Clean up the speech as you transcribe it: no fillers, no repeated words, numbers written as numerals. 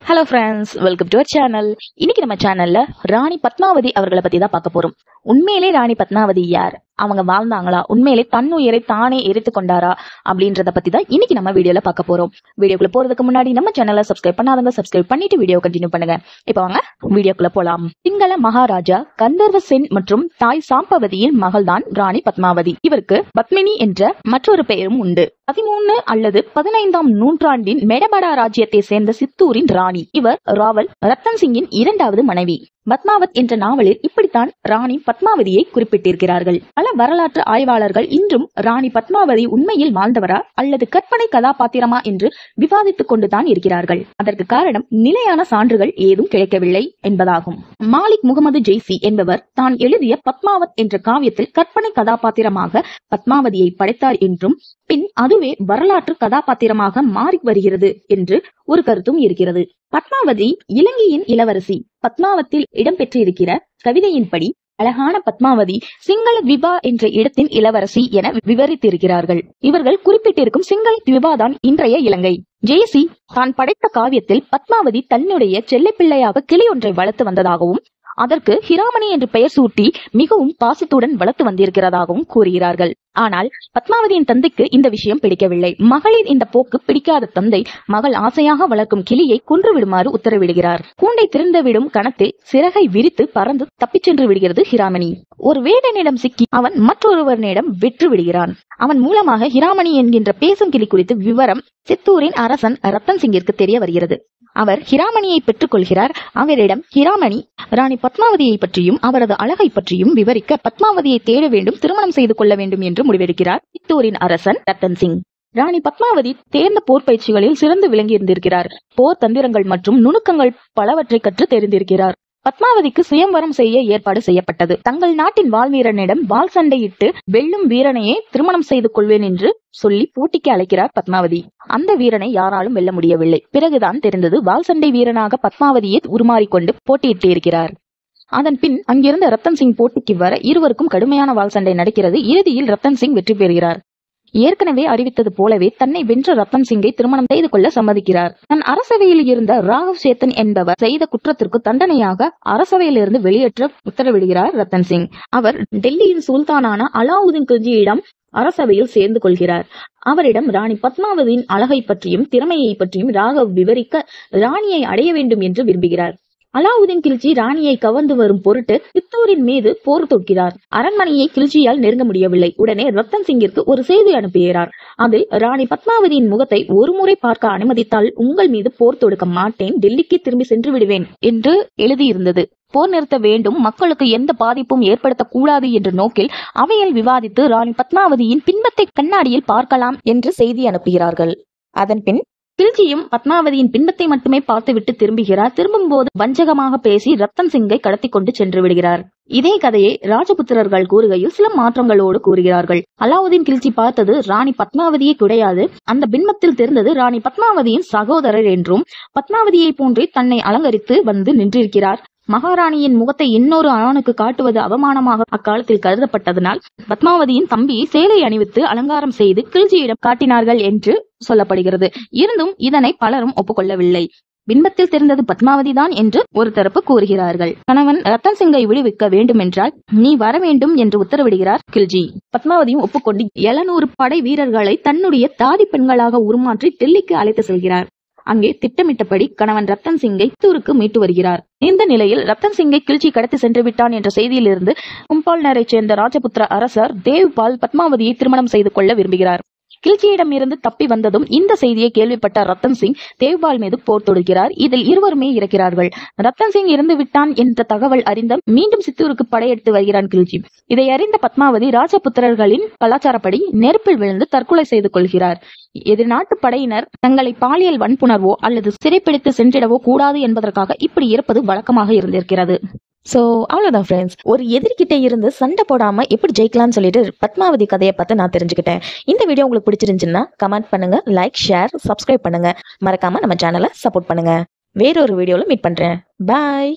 Hello friends, welcome to our channel. இன்னைக்கு நம்ம சேனல்ல ராணி பத்மாவதி அவர்களை பத்தி தான் பார்க்க போறோம். உண்மையிலே ராணி பத்மாவதி யார், அவங்க வாழ்ந்தாங்களா, உண்மையிலே தன்னுயிரை தானே எரித்து கொண்டாரா அப்படின்றத பத்தி தான் இன்னைக்கு நம்ம வீடியோல பார்க்க போறோம். வீடியோக்குள்ள போறதுக்கு முன்னாடி நம்ம சேனலை சப்ஸ்கிரைப் பண்ணாதவங்க சப்ஸ்கிரைப் பண்ணிட்டு வீடியோ கண்டினியூ பண்ணுங்க. இப்போ வாங்க வீடியோக்குள்ள போலாம். சிங்கள மகாராஜா கந்தர்வ சென் மற்றும் தாய் சாம்பவதியின் மகள்தான் ராணி பத்மாவதி. இவருக்கு பத்மினி என்ற மற்றொரு பெயரும் உண்டு. 13 அல்லது 15ஆம் நூற்றாண்டின் மெடபடா ராஜ்யத்தை சேர்ந்த சித்தூரின் ராணி. இவர் ராவல் ரத்தன் சிங்கின் இரண்டாவது மனைவி. பத்மாவத் என்ற நாவலில் இப்படித்தான் ராணி பத்மாவதியை குறிப்பிட்டிருக்கிறார்கள். பல வரலாற்று ஆய்வாளர்கள் இன்றும் ராணி பத்மாவதி உண்மையில் வாழ்ந்தவரா அல்லது கற்பனை கதாபாத்திரமா என்று விவாதித்துக் கொண்டுதான் இருக்கிறார்கள். அதற்கு காரணம் நிலையான சான்றுகள் ஏதும் கிடைக்கவில்லை என்பதாகும். மாலிக் முகமது ஜெய்சி என்பவர் தான் எழுதிய பத்மாவத் என்ற காவியத்தில் கற்பனை கதாபாத்திரமாக பத்மாவதியை படைத்தார் என்றும் பின் அதுவே வரலாற்று கதாபாத்திரமாக மாறி வருகிறது என்று ஒரு கருத்தும் இருக்கிறது. பத்மாவதி இலங்கையின் இளவரசி. பத்மாவத்தில் இடம்பெற்றிருக்கிற கவிதையின்படி அழகான பத்மாவதி சிங்கள த்விபா என்ற இடத்தின் இளவரசி என விவரித்திருக்கிறார்கள். இவர்கள் குறிப்பிட்டிருக்கும் சிங்கள த்விபா தான் இன்றைய இலங்கை. ஜெயசி தான் படைத்த காவியத்தில் பத்மாவதி தன்னுடைய செல்லைப்பிள்ளையாக கிளி ஒன்றை வளர்த்து வந்ததாகவும் அதற்கு ஹிராமணி என்று பெயர் சூட்டி மிகவும் பாசத்துடன் வளர்த்து வந்திருக்கிறதாகவும் கூறுகிறார்கள். ஆனால் பத்மாவதியின் தந்தைக்கு இந்த விஷயம் பிடிக்கவில்லை. மகளிர் இந்த போக்கு பிடிக்காத தந்தை மகள் ஆசையாக வளர்க்கும் கிளியை கொன்று விடுமாறு உத்தரவிடுகிறார். கூண்டை திறந்துவிடும் கணத்தில் சிறகை விரித்து பறந்து தப்பிச் சென்று விடுகிறது ஹிராமணி. ஒரு வேடனிடம் சிக்கி அவன் மற்றொருவனிடம் வெற்று விடுகிறான். அவன் மூலமாக ஹிராமணி என்கின்ற பேசும் கிளி குறித்து விவரம் சித்தூரின் அரசன் ரத்தன் சிங்கிற்கு தெரிய வருகிறது. அவர் ஹிராமணியை பெற்றுக் கொள்கிறார். அவரிடம் ஹிராமணி ராணி பத்மாவதியை பற்றியும் அவரது அழகை பற்றியும் விவரிக்க பத்மாவதியை தேட வேண்டும், திருமணம் செய்து கொள்ள வேண்டும் என்று முடிவெடுக்கிறார் சித்தூரின் அரசன் ரத்தன் சிங். ராணி பத்மாவதி தேர்ந்த போர் பயிற்சிகளில் சிறந்து விளங்கியிருந்திருக்கிறார். போர் தந்திரங்கள் மற்றும் நுணுக்கங்கள் பலவற்றை கற்று தெரிந்திருக்கிறார். பத்மாவதிக்கு சுயம்வரம் செய்ய ஏற்பாடு செய்யப்பட்டது. தங்கள் நாட்டின் வாள் வீரனிடம் வாள் சண்டையிட்டு வெல்லும் வீரனையே திருமணம் செய்து கொள்வேன் என்று சொல்லி போட்டிக்கு அழைக்கிறார் பத்மாவதி. அந்த வீரனை யாராலும் வெல்ல முடியவில்லை. பிறகுதான் தெரிந்தது வாள் சண்டை வீரனாக பத்மாவதியை உருமாறிக்கொண்டு போட்டியிட்டு இருக்கிறார். அதன் பின் அங்கிருந்த ரத்தன் சிங் போட்டிக்கு வர இருவருக்கும் கடுமையான வாள் சண்டை நடக்கிறது. இறுதியில் ரத்தன் சிங் வெற்றி பெறுகிறார். ஏற்கனவே அறிவித்தது போலவே தன்னை வென்ற ரத்தன் சிங்கை திருமணம் செய்து கொள்ள சம்மதிக்கிறார். தன் அரசவையில் இருந்த ராகவ் சேத்தன் என்பவர் செய்த குற்றத்திற்கு தண்டனையாக அரசவையிலிருந்து வெளியேற்ற உத்தரவிடுகிறார் ரத்தன் சிங். அவர் டெல்லியின் சுல்தானான அலாவுதீன் கில்ஜியிடம் அரசவையில் சேர்ந்து கொள்கிறார். அவரிடம் ராணி பத்மாவதியின் அழகை பற்றியும் திறமையை பற்றியும் ராகவ் விவரிக்க ராணியை அடைய வேண்டும் என்று விரும்புகிறார். அலாவுதீன் கில்ஜி ராணியை கவர்ந்து வரும் பொருட்டு சித்தூரின் மீது போர் தொடுக்கிறார். அரண்மனையை கில்ஜியால் நெருங்க முடியவில்லை. உடனே ரத்தன் சிங்கிற்கு ஒரு செய்தி அனுப்புகிறார். அதில் ராணி பத்மாவதியின் முகத்தை ஒரு முறை பார்க்க அனுமதித்தால் உங்கள் மீது போர் தொடுக்க மாட்டேன், டெல்லிக்கு திரும்பி சென்று விடுவேன் என்று எழுதியிருந்தது. போர் நிறுத்த வேண்டும், மக்களுக்கு எந்த பாதிப்பும் ஏற்படுத்தக்கூடாது என்ற நோக்கில் அவையில் விவாதித்து ராணி பத்மாவதியின் பின்பத்தை கண்ணாடியில் பார்க்கலாம் என்று செய்தி அனுப்புகிறார்கள். அதன் பின் கில்ஜியும் பத்மாவதியின் பின்பத்தை மட்டுமே பார்த்துவிட்டு திரும்புகிறார். திரும்பும் போது வஞ்சகமாக பேசி ரத்தன் சிங்கை கடத்தி கொண்டு சென்று விடுகிறார். இதே கதையை ராஜபுத்திரர்கள் கூறுகையில் சில மாற்றங்களோடு கூறுகிறார்கள். அலாவுதீன் கில்ஜி பார்த்தது ராணி பத்மாவதியை கிடையாது, அந்த பின்பத்தில் தெரிந்தது ராணி பத்மாவதியின் சகோதரர் என்றும் பத்மாவதியை போன்றே தன்னை அலங்கரித்து வந்து நின்றிருக்கிறார். மகாராணியின் முகத்தை இன்னொரு ஆணுக்கு காட்டுவது அவமானமாக அக்காலத்தில் கருதப்பட்டதனால் பத்மாவதியின் தம்பியை சேலை அணிவித்து அலங்காரம் செய்து கில்ஜியிடம் காட்டினார்கள் என்று சொல்லப்படுகிறது. இருந்தும் இதனை பலரும் ஒப்புக்கொள்ளவில்லை. பின்பத்தில் தெரிந்தது பத்மாவதி தான் என்று ஒரு தரப்பு கூறுகிறார்கள். கணவன் ரத்தன் சிங்கை விடுவிக்க வேண்டும் என்றால் நீ வர வேண்டும் என்று உத்தரவிடுகிறார் கில்ஜி. பத்மாவதியும் ஒப்புக்கொண்டு 700 படை வீரர்களை தன்னுடைய தாதி பெண்களாக உருமாற்றி டெல்லிக்கு அழைத்து செல்கிறார். அங்கே திட்டமிட்டபடி கணவன் ரத்தன் சிங்கை சித்தூருக்கு மீட்டு வருகிறார். இந்த நிலையில் ரத்தன் சிங்கை கில்ஜி கடத்தி சென்று விட்டான் என்ற செய்தியிலிருந்து கும்பால்னரை சேர்ந்த ராஜபுத்திர அரசர் தேவ்பால் பத்மாவதியை திருமணம் செய்து கொள்ள விரும்புகிறார். கில்ஜியிடம் இருந்து தப்பி வந்ததும் இந்த செய்தியை கேள்விப்பட்ட ரத்தன் சிங் தேவ்பால் மீது போர் தொடுக்கிறார். இதில் இருவருமே இறக்கிறார்கள். ரத்தன் சிங் இறந்து விட்டான் என்ற தகவல் அறிந்த மீண்டும் சித்தூருக்கு படையெடுத்து வருகிறான் கில்ஜி. இதை அறிந்த பத்மாவதி ராஜபுத்திரர்களின் கலாச்சாரப்படி நெருப்பில் விழுந்து தற்கொலை செய்து கொள்கிறார். எதிர்நாட்டு படையினர் தங்களை பாலியல் வன்புணர்வோ அல்லது சிறைப்பிடித்து சென்றிடவோ கூடாது என்பதற்காக இப்படி இருப்பது வழக்கமாக இருந்திருக்கிறது. சோ அவ்வளவுதான் ஃப்ரெண்ட்ஸ், ஒரு எதிர்கிட்ட இருந்து சண்டை போடாம எப்படி ஜெயிக்கலாம்னு சொல்லிட்டு பத்மாவதி கதையை பார்த்து நான் தெரிஞ்சுக்கிட்டேன். இந்த வீடியோ உங்களுக்கு பிடிச்சிருந்துச்சுன்னா கமெண்ட் பண்ணுங்க, லைக், ஷேர், சப்ஸ்கிரைப் பண்ணுங்க. மறக்காம நம்ம சேனலை சப்போர்ட் பண்ணுங்க. வேறொரு வீடியோல மீட் பண்றேன். பாய்.